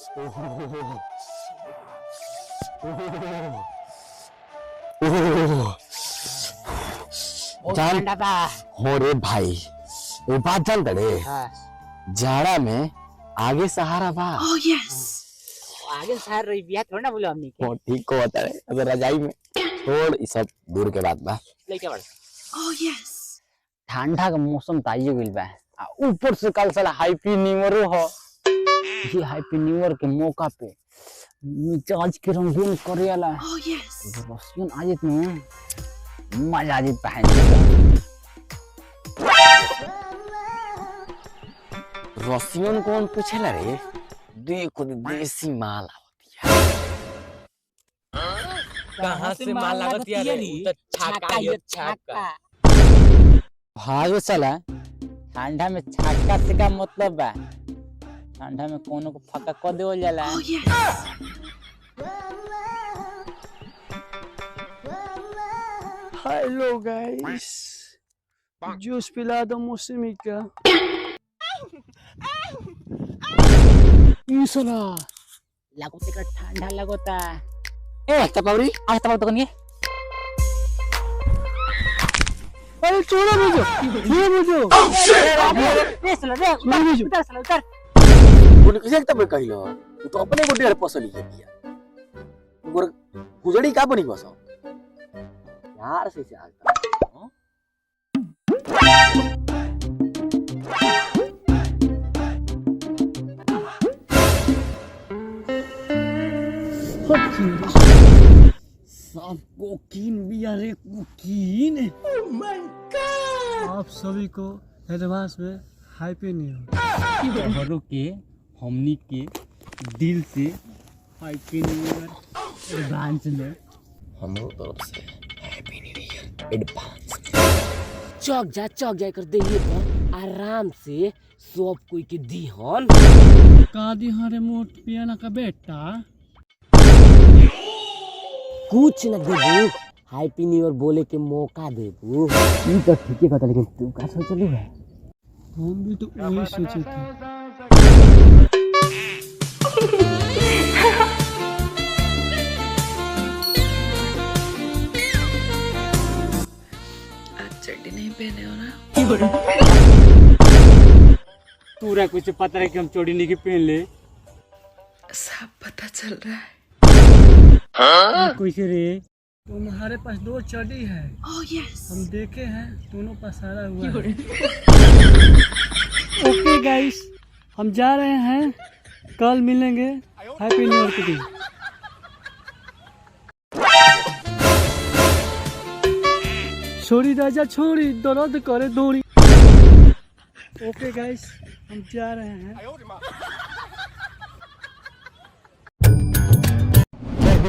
ओह, ओह, जान ठंडा था। हो रे भाई, ये बात जान रे, जाड़ा में आगे सहारा बा। ओह यस, आगे सहारा रही बिया थोड़ा ना बोलो हमनी के। वो ठीक को बता रहे, अगर रजाई में छोड़ ये सब दूर के बात बा। लेके बढ़। ओह यस, ठंडा का मौसम ताइयो गइल बा। ऊपर से कल साला हैप्पी न्यू ईयर हो। ये हैप्पी न्यू ईयर के मौका पे मिजाज के रंगीन करेला। ओह यस, रसियन आजित में मजा आजित पहन। रसियन कौन पूछेला रे? देखो देसी माल आवती है। कहाँ से माल लागती है रे? तो छाका ये छाका। भागो चला। ठंडा में छक्का से का मतलब बा? ठंडा में कोनो को फक्का कर देवल जाला। हेलो गाइस, जूस पिला दो मौसमी का। ये साला लागोते का ठंडा लगोता। ए तपौरी आ तपौ तो कनिए। अरे छोड़ो मुझे, छोड़ो मुझे। ए साला रे उतर साला उतर। बोले किसे तब कहिलो, तू तो अपने को डेढ़ पसली है दिया। गोर गुजड़ी का बनी बसो यार से आता। सब कोकीन बिया रे कोकीन। Oh my God. आप सभी को एडवांस में हैप्पी न्यू ईयर। तोहरो के हमनी के दिल से हैप्पी न्यू ईयर एडवांस में। हमरो तरफ से हैप्पी न्यू ईयर एडवांस। चौक जा कर देइए तो आराम से सब कोई के दीहन। का दी हरे मोट पियाना का बेटा। कुछ न देबू, हैप्पी न्यू ईयर बोले के मौका देबू। ई तो ठीक है कहता, लेकिन तू का सोचलू है? हम भी तो वही सोचे थे। चड्डी नहीं पहने हो ना? पूरा कुछ पता है कि हम चोड़ी नहीं की पहन ले। सब पता चल रहा है। कैसे रे? तुम्हारे पास 2 चड्डी है। ओह यस, हम देखे हैं दोनों पसारा हुआ है। ओके गाइस, हम जा रहे हैं, कल मिलेंगे हैप्पी न्यू ईयर के दिन। छोड़ी राजा छोड़ी, दर्द करे दौड़ी। ओके गाइस, हम जा रहे हैं।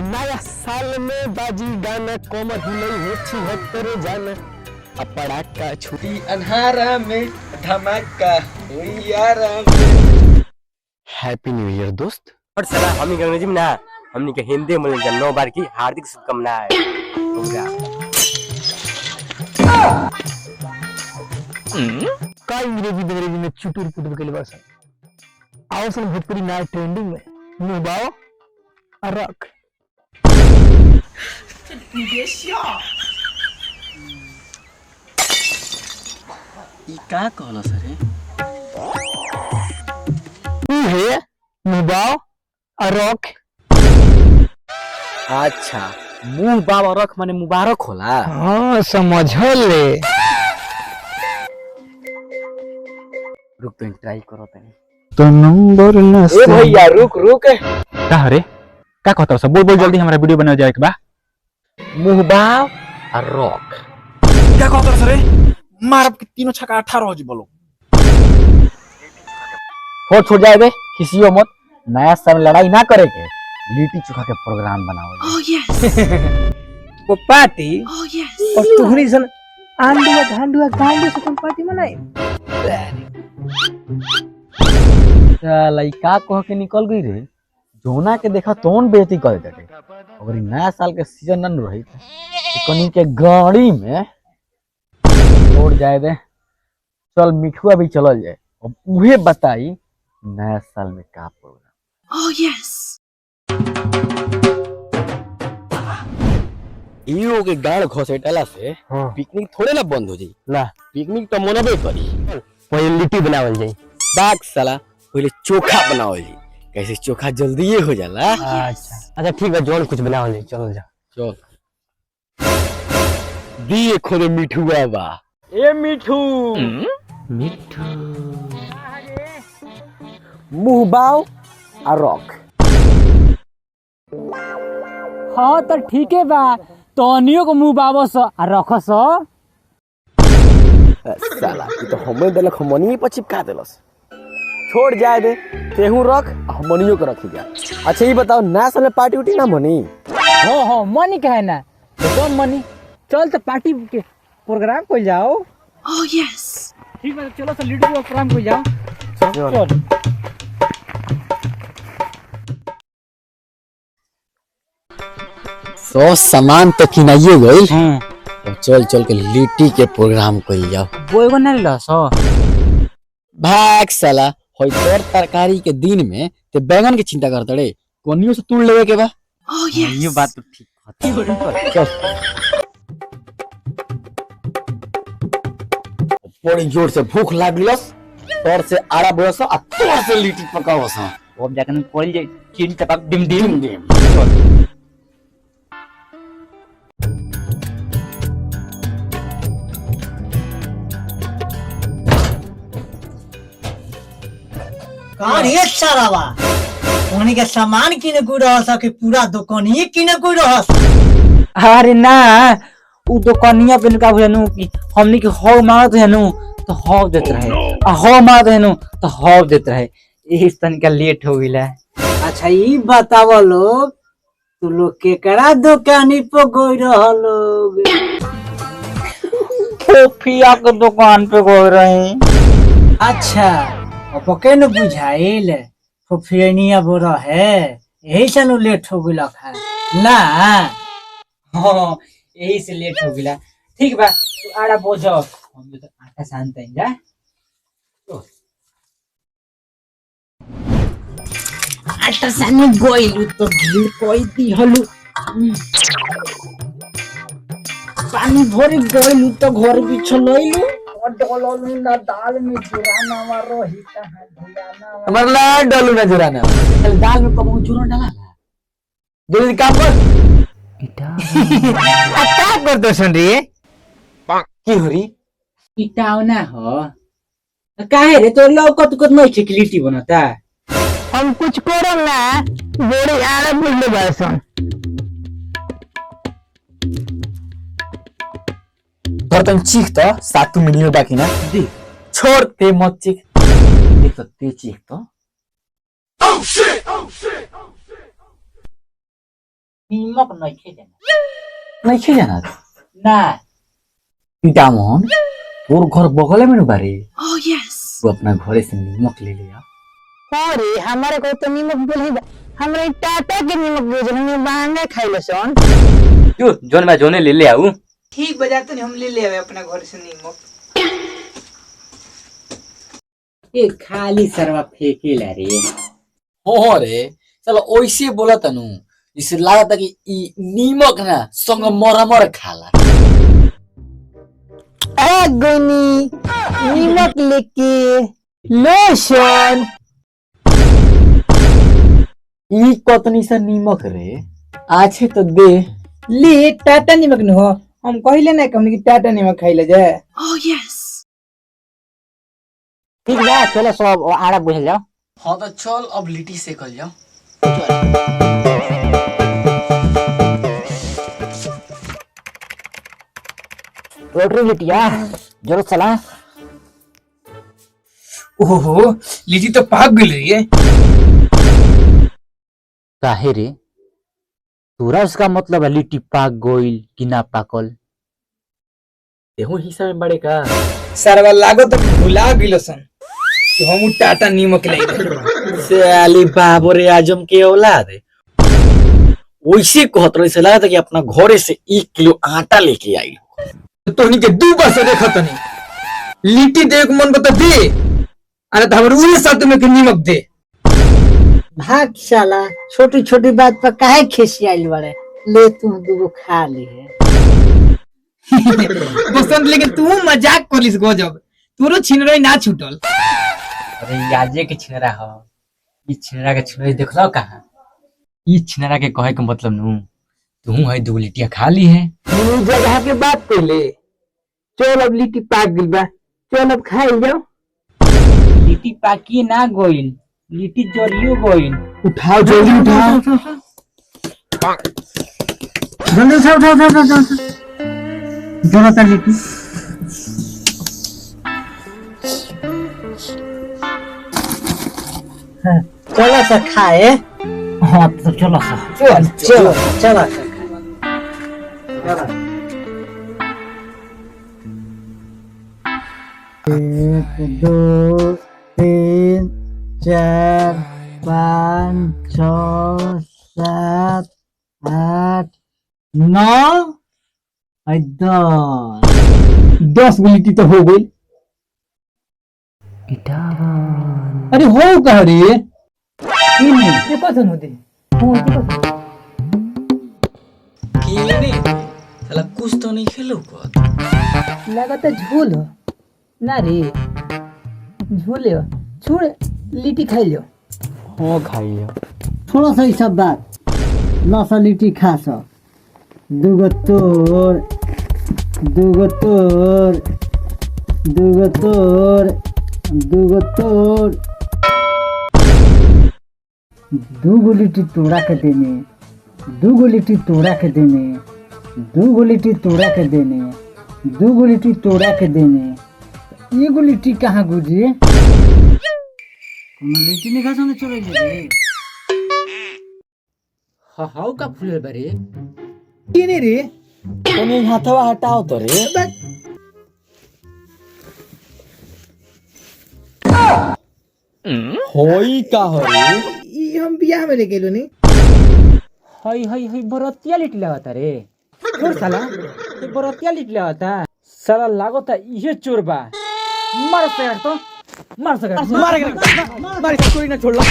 नया साल में बाजी गाना कोमर हिलई हो 76 जाना अपड़ा का छुट्टी अन्हारा में धमाका यारा में। हैप्पी न्यू ईयर दोस्त। और साला हमनी के अंग्रेजी में ना, हमनी के हिंदी में 9 बार की हार्दिक शुभकामनाएं। हो गया का अंग्रेजी में चुटुर पुटुर के लिए आओ सन भोजपुरी नया ट्रेंडिंग में मुंह बाओ और रख। ई का कहला सरे? है मुंह बाओ और रख। अच्छा, मुंह बाबा रख माने मुबारक होला। हाँ समझ ले। रुक तो ट्राई करो तनी। तो नंबर न ए भैया रुक का रे? का कहता सब बोल जल्दी, हमारा वीडियो बना जाए के बा। मुंह बाव और रख। क्या कहता सर? मारब के तीनों छक्का 18 हो जी बोलो। छोड़ जाए बे, किसी मत। नया साल लड़ाई ना करे के, लिट्टी चोखा के प्रोग्राम बनाओ। ओह यस, वो पार्टी ओह यस, और तुहरी सन आंडुआ गांडुआ गांडू से तुम पार्टी मनाई। लइका कह के निकल गई रे, जोना के देखा तोन बेइज्जती कर देते। अगर नया साल के सीजन न रही तो कनी के गाड़ी में छोड़ जाए दे। चल मिठुआ भी चलल जाए, अब उहे बताई नया साल में का प्रोग्राम। Oh, yes. इहो के गाड़ घोसेटला से हाँ। पिकनिक थोड़े ना बंद हो जाई। ना पिकनिक तो मनबे करी। पहले लिट्टी बनावल जाई। बाग साला पहले चोखा बनावल जी। कैसे चोखा जल्दी हो जाला। अच्छा ठीक है, जोन कुछ बनावल जाई, चलो जा। चल दिए खोदे मिठुआ बा। ए मिठू मिठू मुंह बाव आ रख। हाँ तो ठीक है बा, तोनियो को मुंह बाबस आ रखस। साला ई तो हमें देलक हमनी पर चिपका देलस। छोड़ जाए दे, तेहू रख हमनियो को रखी जा। अच्छा ये बताओ ना साले पार्टी उटी ना मनी। हो मनी कहे ना, तो मनी चल तो पार्टी के प्रोग्राम को जाओ। Oh, yes. ठीक है, चलो तो लिट्टी के प्रोग्राम को जाओ। चल सो सामान तो किनाइए गई। तो चल चल के लिट्टी के प्रोग्राम कइल जाओ। बोएगो ना लस भाग साला होई तोर तरकारी के दिन में ते बैंगन की चिंता करत रे। कोनियो से तोड़ लेवे के बा। Oh, yes. ये बात तो ठीक है। चल बड़ी जोर से भूख लागलस। तोर से आड़ा बरस आ तोर से लिट्टी पकावस। अब जाकर कोल जे चिन टपक डिम डिम। कहानी अच्छा रहा। उन्हीं के सामान किने को रहस कि पूरा दुकानिए किने को रहस। अरे ना उ दुकानिया पे का भनु कि हमनी के हो मांगत है नु तो हो देत रहे, आ हो मांगत है नु तो हो देत रहे। यही तनिका लेट हो गइला। अच्छा ये बताव लोग, तू लोग केकरा दुकानी पे गई रहलोग? फोफिया के दुकान पे गए रहे। अच्छा पके न बुझाइल फुफियनिया बोरा है, यही से नु लेट हो गइल है ना। हां यही से लेट हो गइला। ठीक बा तू आड़ा बोझ, हम तो आटा शांत है जा। आटा सानी गइलु तो भीड़ कोई दी हलु। पानी भरी गइलु तो घर बिछलइलु। डललु ना दाल में जुराना मारो ही कहां धुलाना। मतलब डालू ना जुराना। कल दाल में कबू जुरा डाला। जल्दी काम कर। क्या करते सुन रही है? की होरी? इटावना हो। काहे रे तो लौकत को नहीं ठीक लिट्टी बनता। हम कुछ करो ना, बड़े आरा बोल बसन। घर तुम चीख तो सातु मिनियो बाकी ना दे। छोड़ ते मत चीख। एक तो ते चीख तो। नीमक नहीं खे जाना। नहीं खे जाना ना पिता मोहन तोर घर बगल में बारे। Oh, yes. तू अपना घरे से नीमक ले लिया। अरे हमारे को तो नीमक बोले हमरे टाटा के नीमक भेजल हम महंगा खाइले सन। जो जोन मैं जोने ले आऊ। ठीक बजाते नहीं, हम ले ले आवे अपना घर से नीमक। ये खाली सरवा फेंकेला रे। हो रे चलो ओइसे बोला तनु इसे लगा था कि ई नीमक ना संग मरमर खाला। आ गोनी नीमक लेके लोशन। ई कतनी सा नीमक रे आछे तो दे। ले टाटा नीमक न हो, हम कहिले ना हमनी की टाटा नीमक खाइले जाए। Oh, yes. ठीक बा चलो सब आड़ा बुझ जाओ। हाँ तो चल अब लिट्टी से कर जाओ। रोटरी लिटिया जरूर चला। ओहो लिट्टी तो पाक गई है। काहे रे तोरा उसका मतलब है लिट्टी पाक गोइल कि ना पाकल? तेहू हिस्सा में बड़े का सरवा लागो तो भुला गिलो सन कि हम टाटा नीमक ले से अली बाबू रे आजम के औलाद है। वैसे कहत रहे से लगा था कि अपना घरे से 1 किलो आटा लेके आई। तोहनी के दू बार से देखत नहीं लिट्टी दे के मन बता दे, अरे तो हमर उहे साथ में के नीमक दे। भाग साला, छोटी छोटी बात पर काहे खिसियाइल बड़े। ले तू दूगो खा ली है। बसंत लेकिन तू मजाक करिस गजब, तोरो छिनरई ना छूटल। अरे याजे के छिनरा हो, ई छिनरा के छिनरई देखलो कहां? ई छिनरा के कहे के मतलब नु तू है दो लिट्टियां खा ली है। तीनों जगह के बात पहले चल अब लिट्टी पाक गइल बा, चल अब खाई जाओ। लिट्टी पाकी ना गोइल, लिट्टी जरियो गोइल। उठाओ जल्दी उठाओ। जल्दी उठाओ। जरा कर लिट्टी। चलो सा खाए। हाँ तो चलो सा। चलो एक दो तीन चार पाँच 6 7 8 9 10 गो लिट्टी तो हो गई। अरे हो कह रे ये पसंद होती खेलने साला कुछ तो नहीं खेलो को लगता झोल हो ना रे, झोल हो। छोड़ लिट्टी खाई लो। हो खाइयो। थोड़ा सा ही सब बात न सा लिट्टी खा सो। दूगो तोड़ दूगो तोड़ दूगो तोड़ दूगो तोड़। दूगो लिट्टी तोड़ा के देने, दूगो लिट्टी तोड़ा के देने, दूगो लिट्टी तोड़ा के देने, दूगो लिट्टी तोड़ा के देने। एगो लिट्टी कहाँ गुजरे? लिट्टी निकाल सामने चोरी ले। हाउ का फुले बारे किने रे तने हाथवा हटाओ तो रे। होई का हो रे? ई हम बियाह में लेके नी। हई बरतिया लिट्टी लगाता रे। छोड़ साला, ये बरतिया लिट्टी लगाता साला लागता इहे चोर बा। मार से तो मार से मार कोई ना छोड़ला।